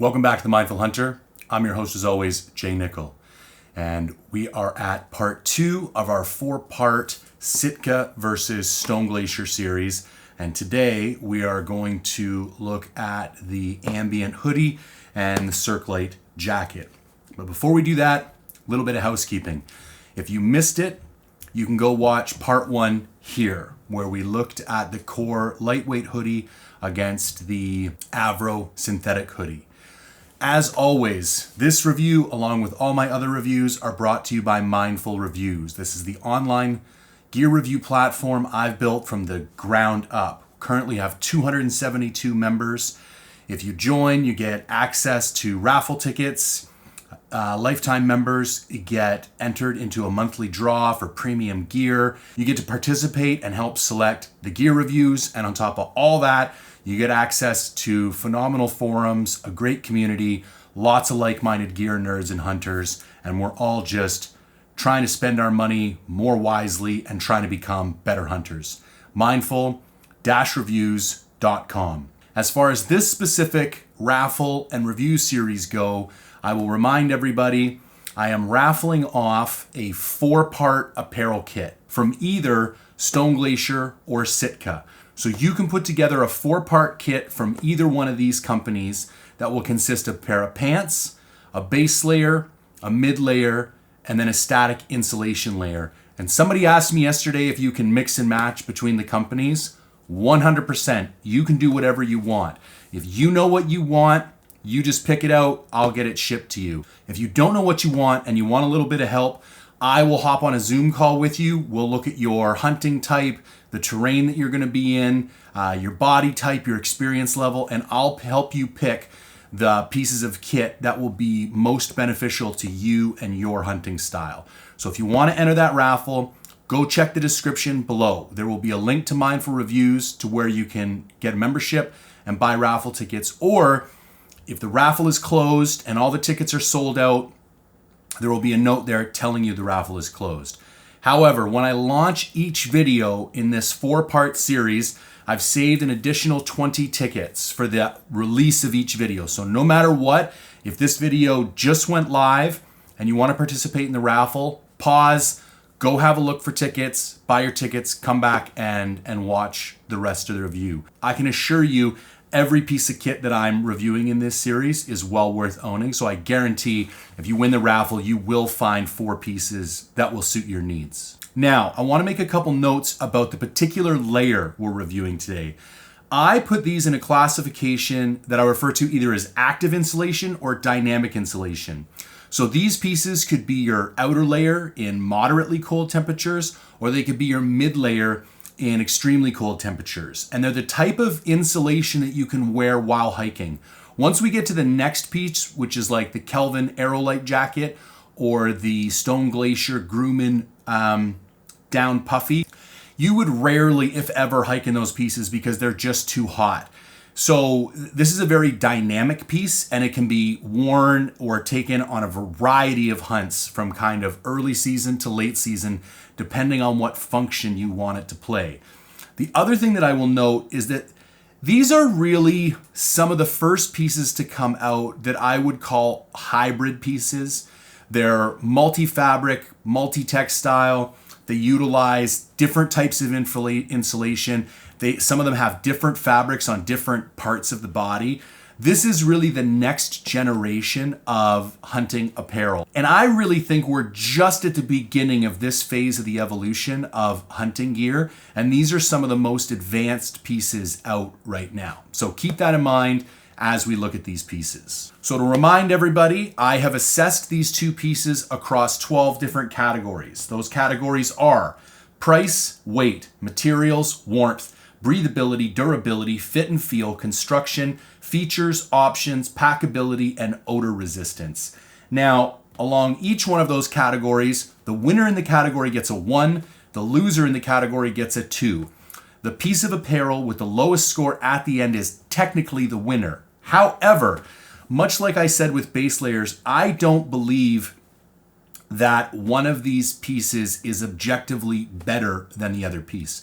Welcome back to The Mindful Hunter. I'm your host as always, Jay Nichol. And we are at part 2 of our 4-part Sitka versus Stone Glacier series. And today we are going to look at the Ambient Hoodie and the Cirque Lite jacket. But before we do that, a little bit of housekeeping. If you missed it, you can go watch part 1 here, where we looked at the core lightweight hoodie against the Avro synthetic hoodie. As always, this review, along with all my other reviews, are brought to you by Mindful Reviews. This is the online gear review platform I've built from the ground up. Currently have 272 members. If you join, you get access to raffle tickets. Lifetime members get entered into a monthly draw for premium gear. You get to participate and help select the gear reviews. And on top of all that, you get access to phenomenal forums, a great community, lots of like-minded gear nerds and hunters, and we're all just trying to spend our money more wisely and trying to become better hunters. Mindful-reviews.com. As far as this specific raffle and review series go, I will remind everybody I am raffling off a 4-part apparel kit from either Stone Glacier or Sitka. So you can put together a 4-part kit from either one of these companies that will consist of a pair of pants, a base layer, a mid layer, and then a static insulation layer. And somebody asked me yesterday if you can mix and match between the companies. 100%. You can do whatever you want. If you know what you want, you just pick it out, I'll get it shipped to you. If you don't know what you want and you want a little bit of help, I will hop on a Zoom call with you. We'll look at your hunting type, the terrain that you're going to be in, your body type, your experience level, and I'll help you pick the pieces of kit that will be most beneficial to you and your hunting style. So if you want to enter that raffle, go check the description below. There will be a link to Mindful Reviews to where you can get a membership and buy raffle tickets. Or if the raffle is closed and all the tickets are sold out, there will be a note there telling you the raffle is closed. However, when I launch each video in this 4-part series, I've saved an additional 20 tickets for the release of each video. So no matter what, if this video just went live and you want to participate in the raffle, pause, go have a look for tickets, buy your tickets, come back and watch the rest of the review. I can assure you, every piece of kit that I'm reviewing in this series is well worth owning. So I guarantee if you win the raffle, you will find 4 pieces that will suit your needs. Now, I want to make a couple notes about the particular layer we're reviewing today. I put these in a classification that I refer to either as active insulation or dynamic insulation. So these pieces could be your outer layer in moderately cold temperatures, or they could be your mid layer in extremely cold temperatures. And they're the type of insulation that you can wear while hiking. Once we get to the next piece, which is like the Kelvin Aerolite jacket or the Stone Glacier Grumman down puffy, you would rarely, if ever, hike in those pieces because they're just too hot. So this is a very dynamic piece, and it can be worn or taken on a variety of hunts from kind of early season to late season, depending on what function you want it to play. The other thing that I will note is that these are really some of the first pieces to come out that I would call hybrid pieces. They're multi-fabric, multi-textile. They utilize different types of insulation. Some of them have different fabrics on different parts of the body. This is really the next generation of hunting apparel. And I really think we're just at the beginning of this phase of the evolution of hunting gear. And these are some of the most advanced pieces out right now. So keep that in mind as we look at these pieces. So to remind everybody, I have assessed these 2 pieces across 12 different categories. Those categories are price, weight, materials, warmth, breathability, durability, fit and feel, construction, features, options, packability, and odor resistance. Now, along each one of those categories, the winner in the category gets a 1, the loser in the category gets a 2. The piece of apparel with the lowest score at the end is technically the winner. However, much like I said with base layers, I don't believe that one of these pieces is objectively better than the other piece.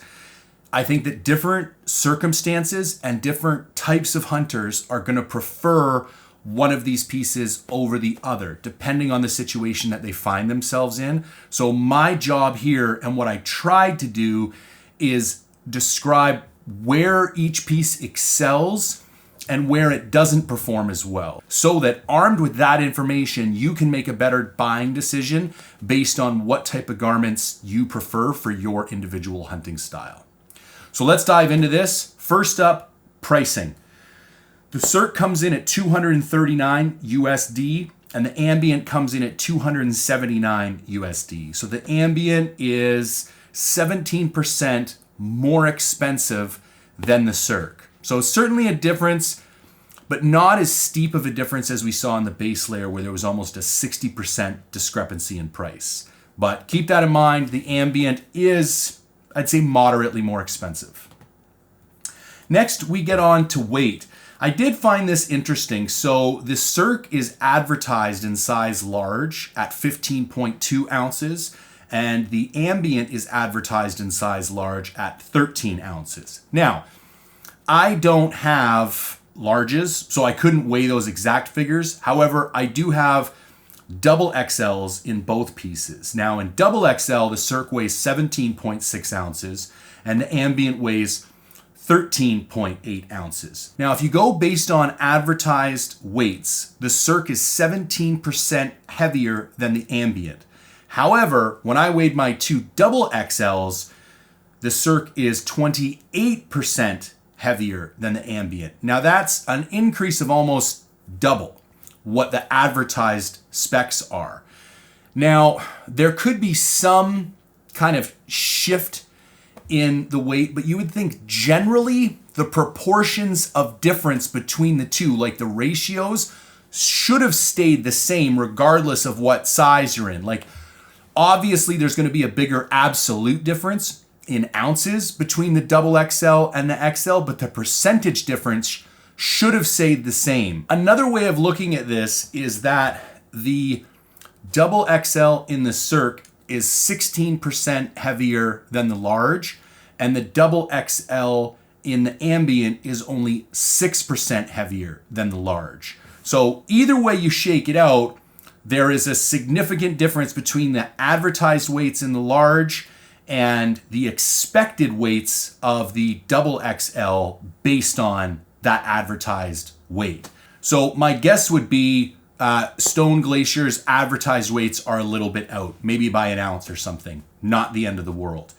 I think that different circumstances and different types of hunters are going to prefer one of these pieces over the other, depending on the situation that they find themselves in. So my job here, and what I tried to do, is describe where each piece excels and where it doesn't perform as well, so that armed with that information, you can make a better buying decision based on what type of garments you prefer for your individual hunting style. So let's dive into this. First up, pricing. The Cirque comes in at $239 USD, and the Ambient comes in at $279 USD. So the Ambient is 17% more expensive than the Cirque. So certainly a difference, but not as steep of a difference as we saw in the base layer, where there was almost a 60% discrepancy in price. But keep that in mind, the Ambient is, I'd say, moderately more expensive. Next, we get on to weight. I did find this interesting. So the Cirque is advertised in size large at 15.2 ounces, and the Ambient is advertised in size large at 13 ounces. Now, I don't have larges, so I couldn't weigh those exact figures. However, I do have double XLs in both pieces. Now, in double XL, the Cirque weighs 17.6 ounces, and the Ambient weighs 13.8 ounces. Now, if you go based on advertised weights, the Cirque is 17% heavier than the Ambient. However, when I weighed my two double XLs, the Cirque is 28% heavier than the Ambient. Now that's an increase of almost double what the advertised specs are. Now, there could be some kind of shift in the weight, but you would think generally the proportions of difference between the two, like the ratios, should have stayed the same regardless of what size you're in. Like, obviously there's going to be a bigger absolute difference in ounces between the double XL and the XL, but the percentage difference should have stayed the same. Another way of looking at this is that the double XL in the Cirque is 16% heavier than the large, and the double XL in the Ambient is only 6% heavier than the large. So either way you shake it out, there is a significant difference between the advertised weights in the large and the expected weights of the double XL based on that advertised weight. So my guess would be Stone Glacier's advertised weights are a little bit out, maybe by an ounce or something. Not the end of the world.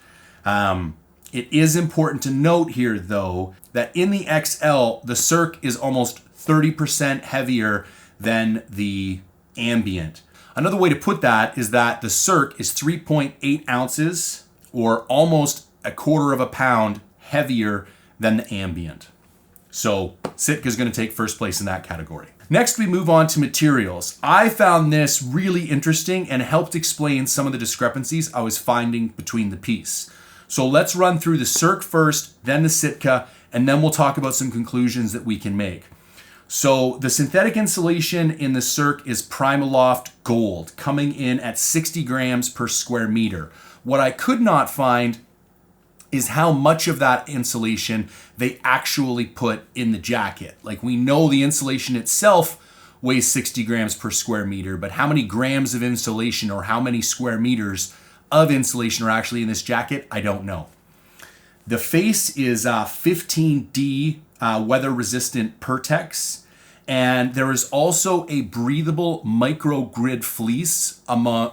It is important to note here, though, that in the XL, the Cirque is almost 30% heavier than the Ambient. Another way to put that is that the Cirque is 3.8 ounces, or almost a quarter of a pound heavier than the Ambient. So Sitka is going to take first place in that category. Next, we move on to materials. I found this really interesting and helped explain some of the discrepancies I was finding between the piece. So let's run through the Cirque first, then the Sitka, and then we'll talk about some conclusions that we can make. So the synthetic insulation in the Cirque is Primaloft Gold, coming in at 60 grams per square meter. What I could not find is how much of that insulation they actually put in the jacket. Like, we know the insulation itself weighs 60 grams per square meter, but how many grams of insulation or how many square meters of insulation are actually in this jacket, I don't know. The face is 15D weather resistant Pertex. And there is also a breathable microgrid fleece among,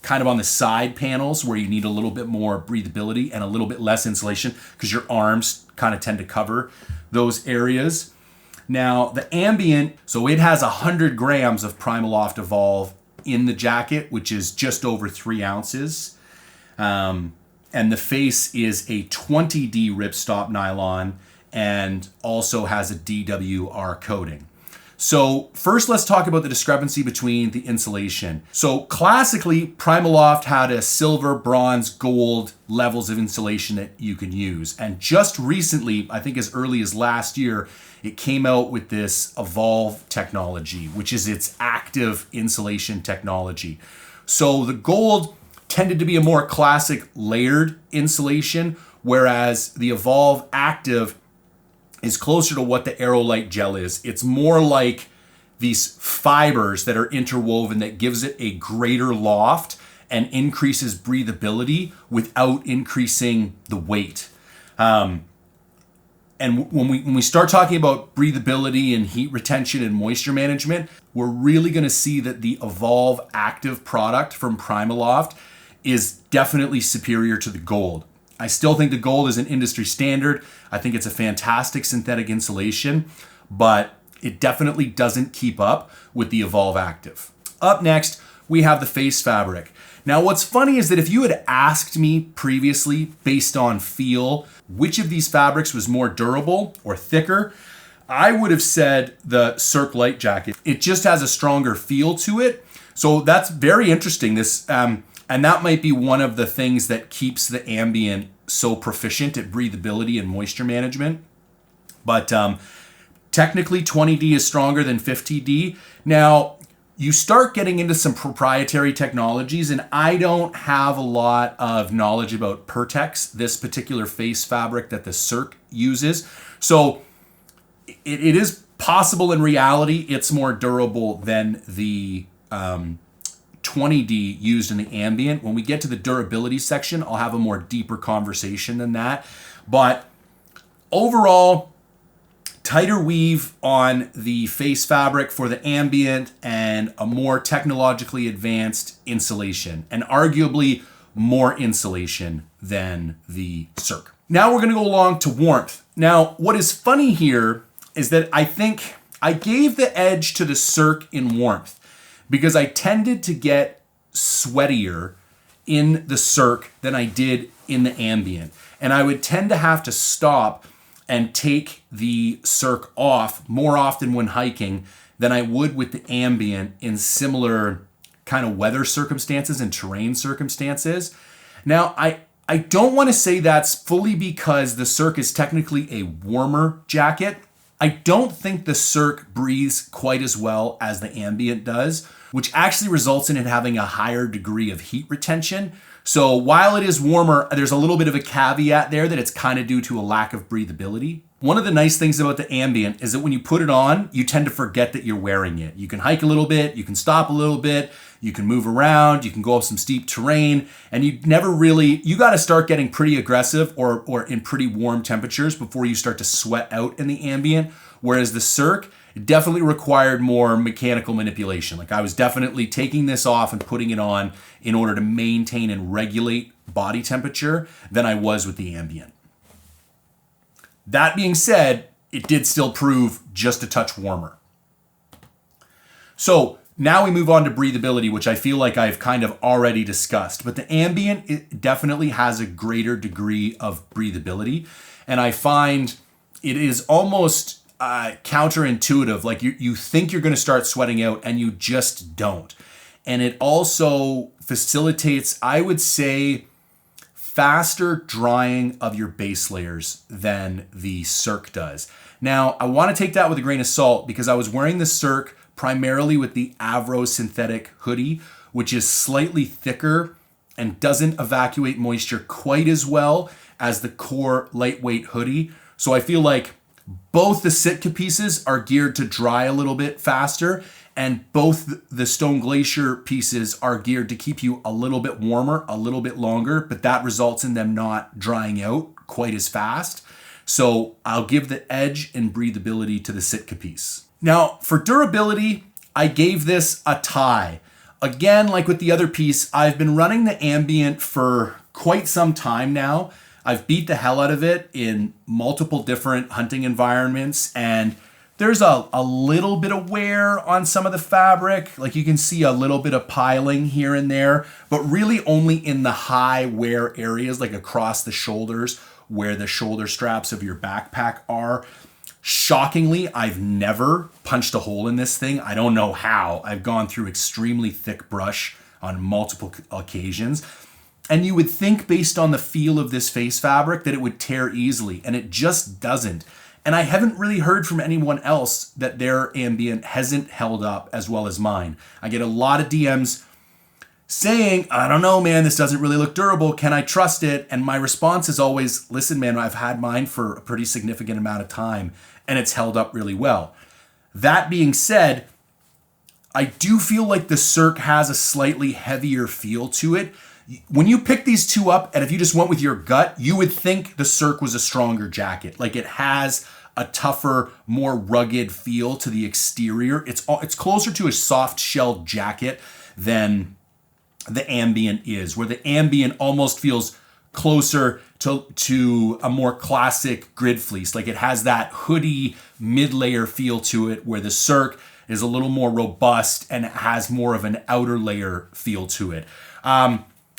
kind of on the side panels where you need a little bit more breathability and a little bit less insulation because your arms kind of tend to cover those areas. Now, the Ambient, so it has 100 grams of Primaloft Evolve in the jacket, which is just over 3 ounces. And the face is a 20D ripstop nylon and also has a DWR coating. So first, let's talk about the discrepancy between the insulation. So classically, Primaloft had a silver, bronze, gold levels of insulation that you can use. And just recently, I think as early as last year, it came out with this Evolve technology, which is its active insulation technology. So the gold tended to be a more classic layered insulation, whereas the Evolve Active is closer to what the Aerolite gel is. It's more like these fibers that are interwoven that gives it a greater loft and increases breathability without increasing the weight. And when we start talking about breathability and heat retention and moisture management, we're really going to see that the Evolve Active product from Primaloft is definitely superior to the Gold. I still think the Gold is an industry standard. I think it's a fantastic synthetic insulation, but it definitely doesn't keep up with the Evolve Active. Up next, we have the face fabric. Now, what's funny is that if you had asked me previously, based on feel, which of these fabrics was more durable or thicker, I would have said the Cirque Lite jacket. It just has a stronger feel to it. So that's very interesting. And that might be one of the things that keeps the Ambient so proficient at breathability and moisture management. But technically 20D is stronger than 50D. Now, you start getting into some proprietary technologies, and I don't have a lot of knowledge about Pertex, this particular face fabric that the Cirque uses. So it is possible in reality it's more durable than the 20D used in the Ambient. When we get to the durability section, I'll have a more deeper conversation than that. But overall, tighter weave on the face fabric for the Ambient and a more technologically advanced insulation, and arguably more insulation than the Cirque. Now we're going to go along to warmth. Now, what is funny here is that I think I gave the edge to the Cirque in warmth because I tended to get sweatier in the Cirque than I did in the Ambient. And I would tend to have to stop and take the Cirque off more often when hiking than I would with the Ambient in similar kind of weather circumstances and terrain circumstances. Now, I don't want to say that's fully because the Cirque is technically a warmer jacket. I don't think the Cirque breathes quite as well as the Ambient does, which actually results in it having a higher degree of heat retention. So while it is warmer, there's a little bit of a caveat there that it's kind of due to a lack of breathability. One of the nice things about the Ambient is that when you put it on, you tend to forget that you're wearing it. You can hike a little bit, you can stop a little bit, you can move around, you can go up some steep terrain, and you got to start getting pretty aggressive or in pretty warm temperatures before you start to sweat out in the Ambient. Whereas the Cirque definitely required more mechanical manipulation. Like I was definitely taking this off and putting it on in order to maintain and regulate body temperature than I was with the Ambient. That being said, it did still prove just a touch warmer. So now we move on to breathability, which I feel like I've kind of already discussed. But the Ambient, it definitely has a greater degree of breathability. And I find it is almost counterintuitive. Like you think you're going to start sweating out and you just don't. And it also facilitates, I would say, faster drying of your base layers than the Cirque does. Now, I want to take that with a grain of salt because I was wearing the Cirque primarily with the Avro synthetic hoodie, which is slightly thicker and doesn't evacuate moisture quite as well as the core lightweight hoodie. So I feel like both the Sitka pieces are geared to dry a little bit faster, and both the Stone Glacier pieces are geared to keep you a little bit warmer, a little bit longer, but that results in them not drying out quite as fast. So I'll give the edge in breathability to the Sitka piece. Now, for durability, I gave this a tie. Again, like with the other piece, I've been running the Ambient for quite some time now. I've beat the hell out of it in multiple different hunting environments, and there's a little bit of wear on some of the fabric. Like you can see a little bit of piling here and there, but really only in the high wear areas, like across the shoulders where the shoulder straps of your backpack are. Shockingly, I've never punched a hole in this thing. I don't know how. I've gone through extremely thick brush on multiple occasions. And you would think based on the feel of this face fabric that it would tear easily, and it just doesn't. And I haven't really heard from anyone else that their Ambient hasn't held up as well as mine. I get a lot of DMs saying, I don't know, man, this doesn't really look durable. Can I trust it? And my response is always, listen, man, I've had mine for a pretty significant amount of time, and it's held up really well. That being said, I do feel like the Cirque has a slightly heavier feel to it. When you pick these two up, and if you just went with your gut, you would think the Cirque was a stronger jacket. Like it has a tougher, more rugged feel to the exterior. It's closer to a soft shelled jacket than the Ambient is, where the Ambient almost feels closer to a more classic grid fleece. Like it has that hoodie mid-layer feel to it, where the Cirque is a little more robust and has more of an outer layer feel to it.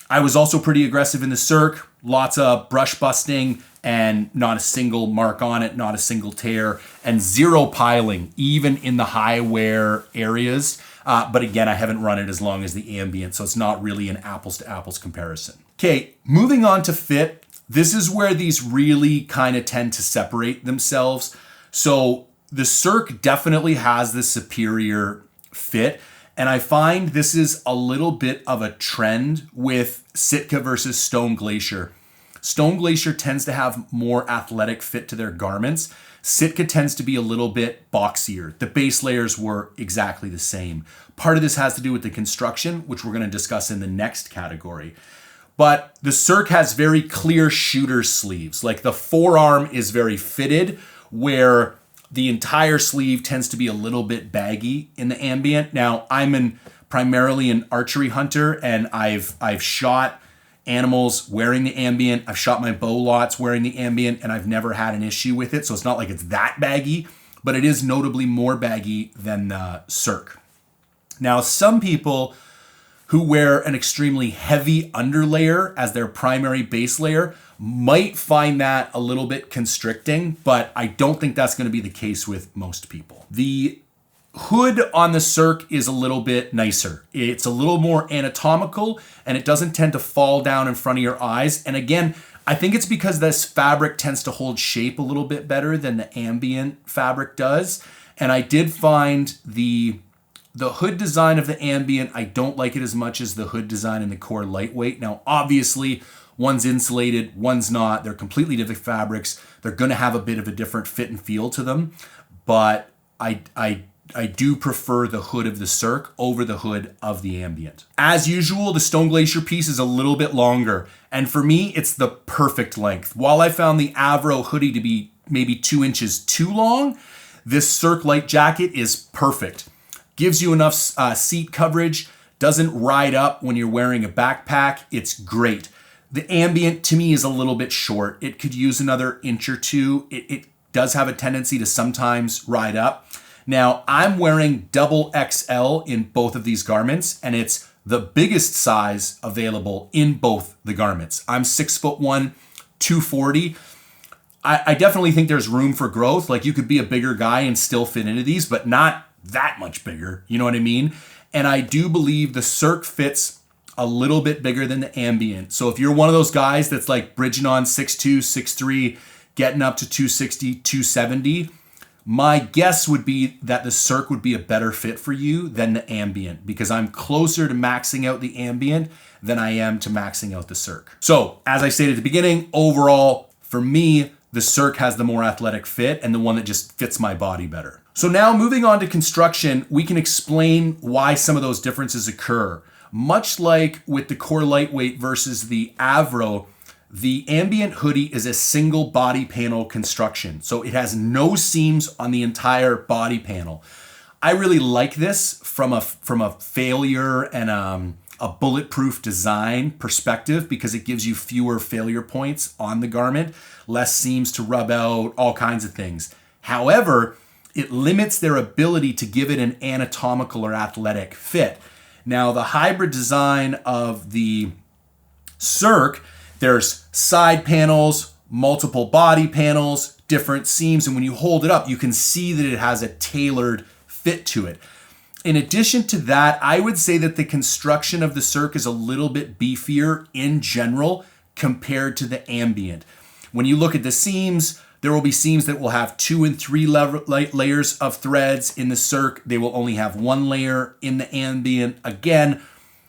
I was also pretty aggressive in the Cirque, lots of brush busting and not a single mark on it, not a single tear, and zero piling, even in the high wear areas. But again, I haven't run it as long as the Ambient, so it's not really an apples to apples comparison. Okay, moving on to fit. This is where these really kind of tend to separate themselves. So the Cirque definitely has the superior fit. And I find this is a little bit of a trend with Sitka versus Stone Glacier. Stone Glacier tends to have more athletic fit to their garments. Sitka tends to be a little bit boxier. The base layers were exactly the same. Part of this has to do with the construction, which we're going to discuss in the next category. But the Cirque has very clear shooter sleeves. Like the forearm is very fitted, where the entire sleeve tends to be a little bit baggy in the Ambient. Now, I'm primarily an archery hunter, and I've shot animals wearing the Ambient. I've shot my bow lots wearing the Ambient, and I've never had an issue with it. So it's not like it's that baggy, but it is notably more baggy than the Cirque. Now, some people who wear an extremely heavy underlayer as their primary base layer might find that a little bit constricting, but I don't think that's going to be the case with most people. The hood on the Cirque is a little bit nicer. It's a little more anatomical, and it doesn't tend to fall down in front of your eyes. And again, I think it's because this fabric tends to hold shape a little bit better than the Ambient fabric does. And I did find the hood design of the Ambient, I don't like it as much as the hood design in the Core Lightweight. Now, obviously, one's insulated, one's not. They're completely different fabrics. They're going to have a bit of a different fit and feel to them. But I do prefer the hood of the Cirque over the hood of the Ambient. As usual, the Stone Glacier piece is a little bit longer. And for me, it's the perfect length. While I found the Avro hoodie to be maybe 2 inches too long, this Cirque Lite jacket is perfect. Gives you enough seat coverage, doesn't ride up when you're wearing a backpack. It's great. The Ambient to me is a little bit short. It could use another inch or two. It does have a tendency to sometimes ride up. Now, I'm wearing double XL in both of these garments, and it's the biggest size available in both the garments. I'm 6'1", 240. I definitely think there's room for growth. Like you could be a bigger guy and still fit into these, but not that much bigger, you know what I mean? And I do believe the Cirque fits a little bit bigger than the Ambient. So if you're one of those guys that's like bridging on 6'2", 6'3", getting up to 260, 270, my guess would be that the Cirque would be a better fit for you than the Ambient, because I'm closer to maxing out the Ambient than I am to maxing out the Cirque. So as I stated at the beginning, overall, for me, the Cirque has the more athletic fit and the one that just fits my body better. So now moving on to construction, we can explain why some of those differences occur. Much like with the Core Lightweight versus the Avro, the Ambient hoodie is a single body panel construction. So it has no seams on the entire body panel. I really like this from a failure and a bulletproof design perspective, because it gives you fewer failure points on the garment, less seams to rub out, all kinds of things. However, it limits their ability to give it an anatomical or athletic fit. Now, the hybrid design of the Cirque, there's side panels, multiple body panels, different seams, and when you hold it up, you can see that it has a tailored fit to it. In addition to that, I would say that the construction of the Cirque is a little bit beefier in general compared to the Ambient. When you look at the seams, there will be seams that will have 2 and 3 layers of threads in the Cirque. They will only have 1 layer in the Ambient. Again,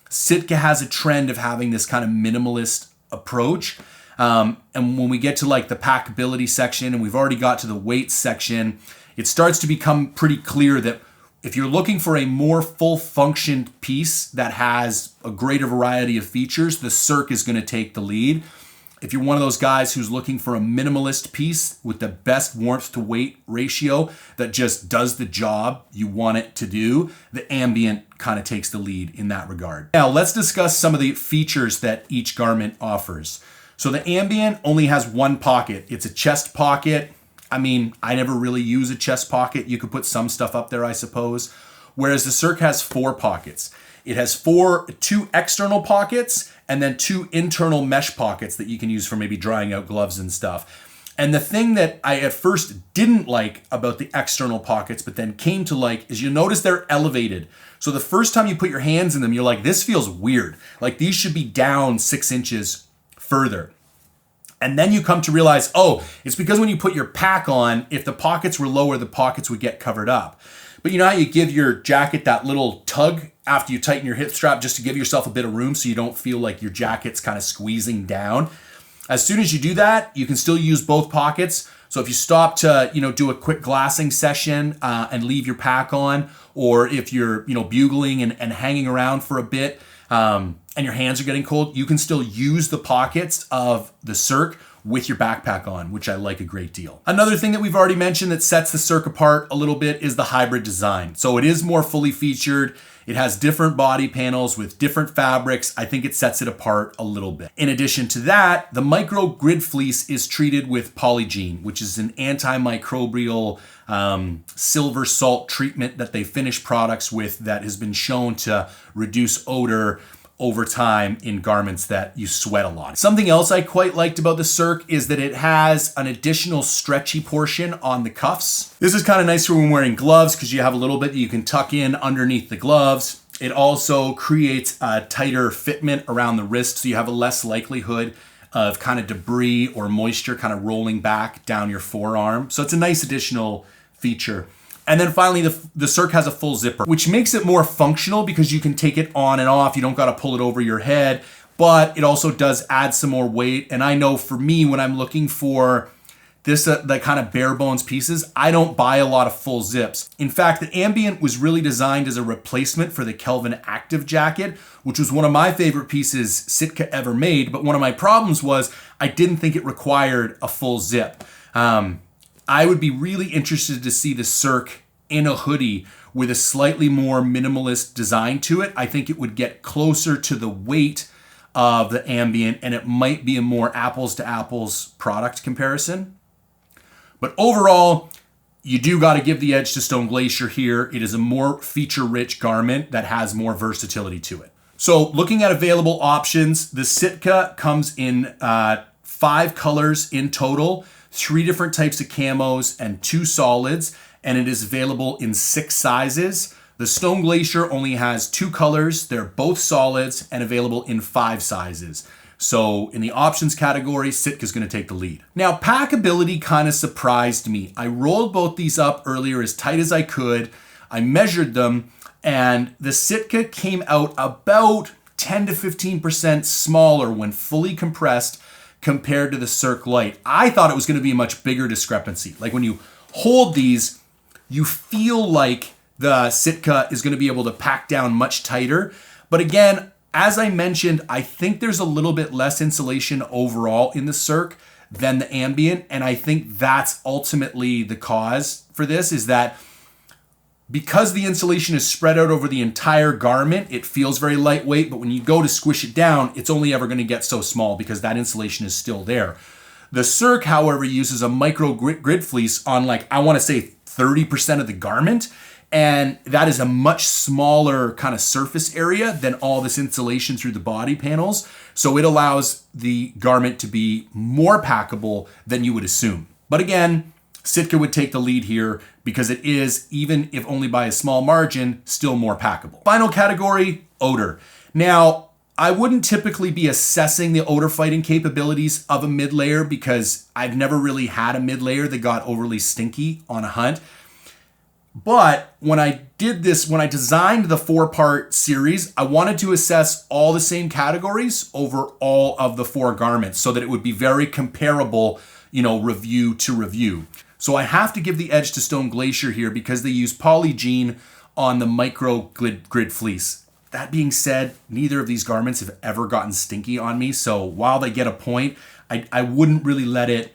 Sitka has a trend of having this kind of minimalist approach. And when we get to like the packability section, and we've already got to the weight section, it starts to become pretty clear that If you're looking for a more full-functioned piece that has a greater variety of features, the Cirque is going to take the lead. If you're one of those guys who's looking for a minimalist piece with the best warmth to weight ratio that just does the job you want it to do, the Ambient kind of takes the lead in that regard. Now let's discuss some of the features that each garment offers. So the Ambient only has one pocket. It's a chest pocket. I mean, I never really use a chest pocket. You could put some stuff up there, I suppose. Whereas the Cirque has 4 pockets. It has 2 external pockets and then 2 internal mesh pockets that you can use for maybe drying out gloves and stuff. And the thing that I at first didn't like about the external pockets, but then came to like, is you notice they're elevated. So the first time you put your hands in them, you're like, this feels weird. Like these should be down 6 inches further. And then you come to realize, oh, it's because when you put your pack on, if the pockets were lower, the pockets would get covered up. But you know how you give your jacket that little tug after you tighten your hip strap just to give yourself a bit of room so you don't feel like your jacket's kind of squeezing down? As soon as you do that, you can still use both pockets. So if you stop to, do a quick glassing session and leave your pack on, or if you're, bugling and hanging around for a bit, and your hands are getting cold, you can still use the pockets of the Cirque with your backpack on, which I like a great deal. Another thing that we've already mentioned that sets the Cirque apart a little bit is the hybrid design. So it is more fully featured. It has different body panels with different fabrics. I think it sets it apart a little bit. In addition to that, the micro grid fleece is treated with Polygene, which is an antimicrobial silver salt treatment that they finish products with that has been shown to reduce odor over time in garments that you sweat a lot. Something else I quite liked about the Cirque is that it has an additional stretchy portion on the cuffs. This is kind of nice for when wearing gloves because you have a little bit that you can tuck in underneath the gloves. It also creates a tighter fitment around the wrist so you have a less likelihood of kind of debris or moisture kind of rolling back down your forearm. So it's a nice additional feature. And then finally, the Cirque has a full zipper, which makes it more functional because you can take it on and off. You don't got to pull it over your head, but it also does add some more weight. And I know for me, when I'm looking for this, the kind of bare bones pieces, I don't buy a lot of full zips. In fact, the Ambient was really designed as a replacement for the Kelvin Active jacket, which was one of my favorite pieces Sitka ever made. But one of my problems was I didn't think it required a full zip. I would be really interested to see the Cirque in a hoodie with a slightly more minimalist design to it. I think it would get closer to the weight of the Ambient and it might be a more apples to apples product comparison. But overall, you do got to give the edge to Stone Glacier here. It is a more feature-rich garment that has more versatility to it. So looking at available options, the Sitka comes in 5 colors in total, 3 different types of camos and 2 solids, and it is available in 6 sizes. The Stone Glacier only has 2 colors. They're both solids and available in 5 sizes. So in the options category, Sitka's going to take the lead. Now, Packability kind of surprised me. I rolled both these up earlier as tight as I could. I measured them, and the Sitka came out about 10 to 15% smaller when fully compressed compared to the Cirque Lite. I thought it was going to be a much bigger discrepancy. Like when you hold these, you feel like the Sitka is going to be able to pack down much tighter. But again, as I mentioned, I think there's a little bit less insulation overall in the Cirque than the Ambient. And I think that's ultimately the cause for this, is that because the insulation is spread out over the entire garment, it feels very lightweight, but when you go to squish it down, it's only ever going to get so small because that insulation is still there. The Cirque, however, uses a micro grid fleece on I want to say 30% of the garment, and that is a much smaller kind of surface area than all this insulation through the body panels. So it allows the garment to be more packable than you would assume. But again, Sitka would take the lead here because it is, even if only by a small margin, still more packable. Final category, odor. Now, I wouldn't typically be assessing the odor fighting capabilities of a mid-layer because I've never really had a mid-layer that got overly stinky on a hunt. But when I did this, when I designed the 4-part series, I wanted to assess all the same categories over all of the 4 garments so that it would be very comparable, review to review. So I have to give the edge to Stone Glacier here because they use Polygene on the micro grid fleece. That being said, neither of these garments have ever gotten stinky on me. So while they get a point, I wouldn't really let it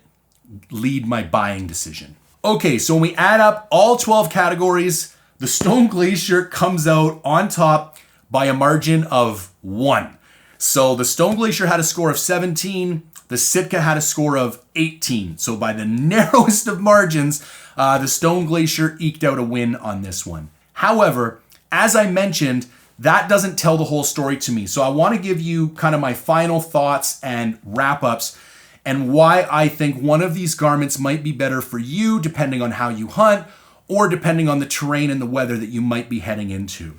lead my buying decision. Okay, so when we add up all 12 categories, the Stone Glacier comes out on top by a margin of 1. So the Stone Glacier had a score of 17, the Sitka had a score of 18. So by the narrowest of margins, the Stone Glacier eked out a win on this one. However, as I mentioned, that doesn't tell the whole story to me. So I want to give you kind of my final thoughts and wrap-ups and why I think one of these garments might be better for you depending on how you hunt or depending on the terrain and the weather that you might be heading into.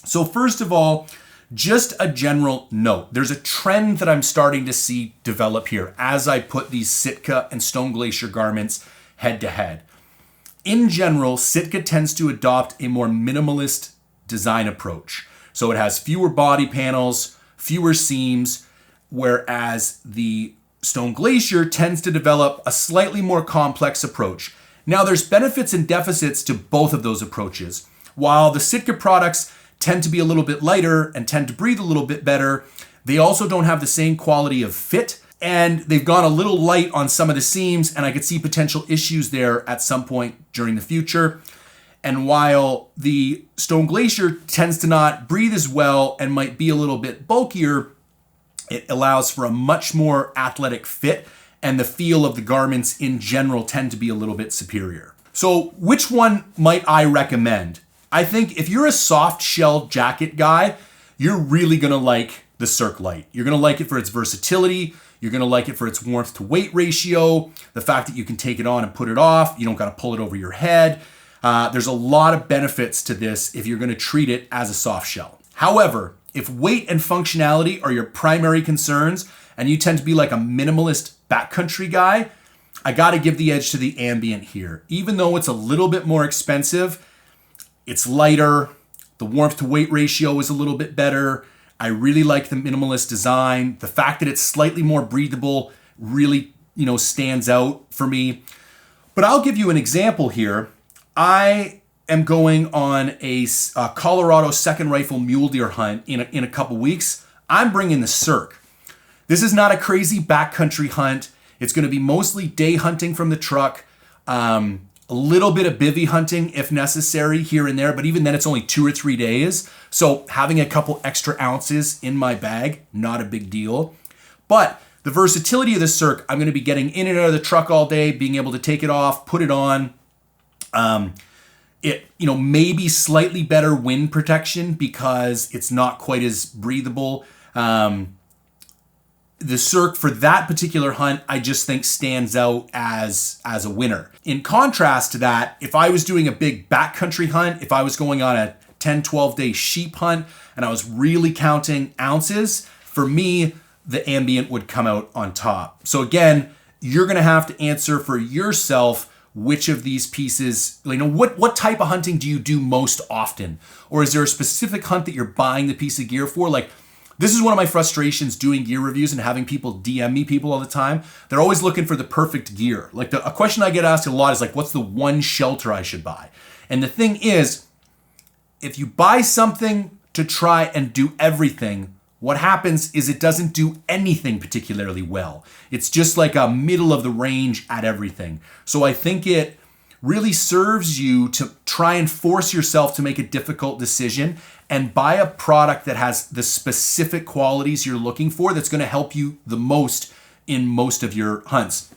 So first of all, just a general note. There's a trend that I'm starting to see develop here as I put these Sitka and Stone Glacier garments head to head. In general, Sitka tends to adopt a more minimalist design approach. So it has fewer body panels, fewer seams, whereas the Stone Glacier tends to develop a slightly more complex approach. Now there's benefits and deficits to both of those approaches. While the Sitka products tend to be a little bit lighter and tend to breathe a little bit better, they also don't have the same quality of fit, and they've gone a little light on some of the seams, and I could see potential issues there at some point during the future. And while the Stone Glacier tends to not breathe as well and might be a little bit bulkier, it allows for a much more athletic fit, and the feel of the garments in general tend to be a little bit superior. So which one might I recommend? I think if you're a soft shell jacket guy, you're really gonna like the Cirque Lite. You're gonna like it for its versatility. You're gonna like it for its warmth to weight ratio, the fact that you can take it on and put it off. You don't gotta pull it over your head. There's a lot of benefits to this if you're gonna treat it as a soft shell. However, if weight and functionality are your primary concerns and you tend to be like a minimalist backcountry guy, I gotta give the edge to the Ambient here. Even though it's a little bit more expensive, it's lighter, the warmth to weight ratio is a little bit better. I really like the minimalist design. The fact that it's slightly more breathable really, stands out for me. But I'll give you an example here. I am going on a Colorado second rifle mule deer hunt in a couple weeks. I'm bringing the Cirque. This is not a crazy backcountry hunt. It's going to be mostly day hunting from the truck. A little bit of bivvy hunting if necessary here and there, but even then it's only 2 or 3 days. So having a couple extra ounces in my bag, not a big deal. But the versatility of the Cirque, I'm going to be getting in and out of the truck all day, being able to take it off, put it on. It maybe slightly better wind protection because it's not quite as breathable. The Cirque for that particular hunt, I just think stands out as a winner. In contrast to that, if I was doing a big backcountry hunt, if I was going on a 10, 12 day sheep hunt and I was really counting ounces, for me, the Ambient would come out on top. So again, you're gonna have to answer for yourself which of these pieces, what type of hunting do you do most often? Or is there a specific hunt that you're buying the piece of gear for? This is one of my frustrations doing gear reviews and having people DM me all the time. They're always looking for the perfect gear. A question I get asked a lot is what's the one shelter I should buy? And the thing is, if you buy something to try and do everything, what happens is it doesn't do anything particularly well. It's just like a middle of the range at everything. So I think it really serves you to try and force yourself to make a difficult decision and buy a product that has the specific qualities you're looking for that's going to help you the most in most of your hunts.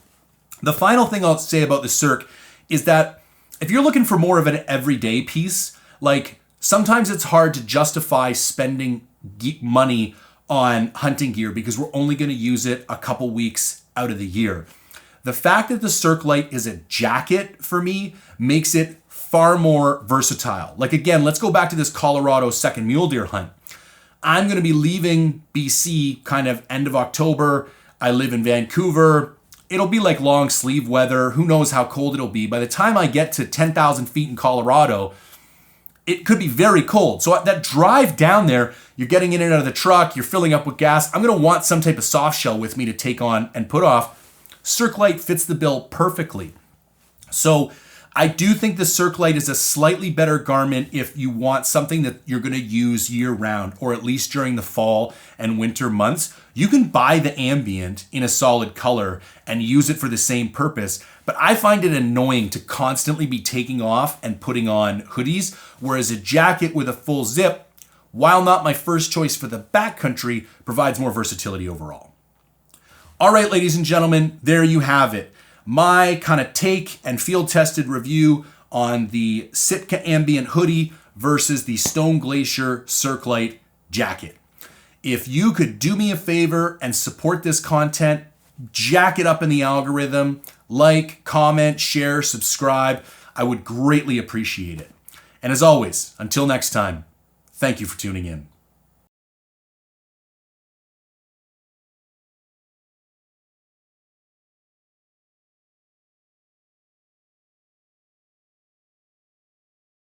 The final thing I'll say about the Cirque is that if you're looking for more of an everyday piece, sometimes it's hard to justify spending money on hunting gear because we're only going to use it a couple weeks out of the year. The fact that the Cirque Lite is a jacket for me makes it far more versatile. Again, let's go back to this Colorado second mule deer hunt. I'm going to be leaving BC kind of end of October. I live in Vancouver. It'll be long sleeve weather. Who knows how cold it'll be. By the time I get to 10,000 feet in Colorado, it could be very cold. So that drive down there, you're getting in and out of the truck, you're filling up with gas. I'm going to want some type of soft shell with me to take on and put off. Cirque Lite fits the bill perfectly. So I do think the Cirque Lite is a slightly better garment if you want something that you're going to use year round, or at least during the fall and winter months. You can buy the Ambient in a solid color and use it for the same purpose, but I find it annoying to constantly be taking off and putting on hoodies, whereas a jacket with a full zip, while not my first choice for the backcountry, provides more versatility overall. All right, ladies and gentlemen, there you have it. My kind of take and field tested review on the Sitka Ambient Hoodie versus the Stone Glacier Cirque Lite jacket. If you could do me a favor and support this content, jack it up in the algorithm, like, comment, share, subscribe. I would greatly appreciate it. And as always, until next time, thank you for tuning in.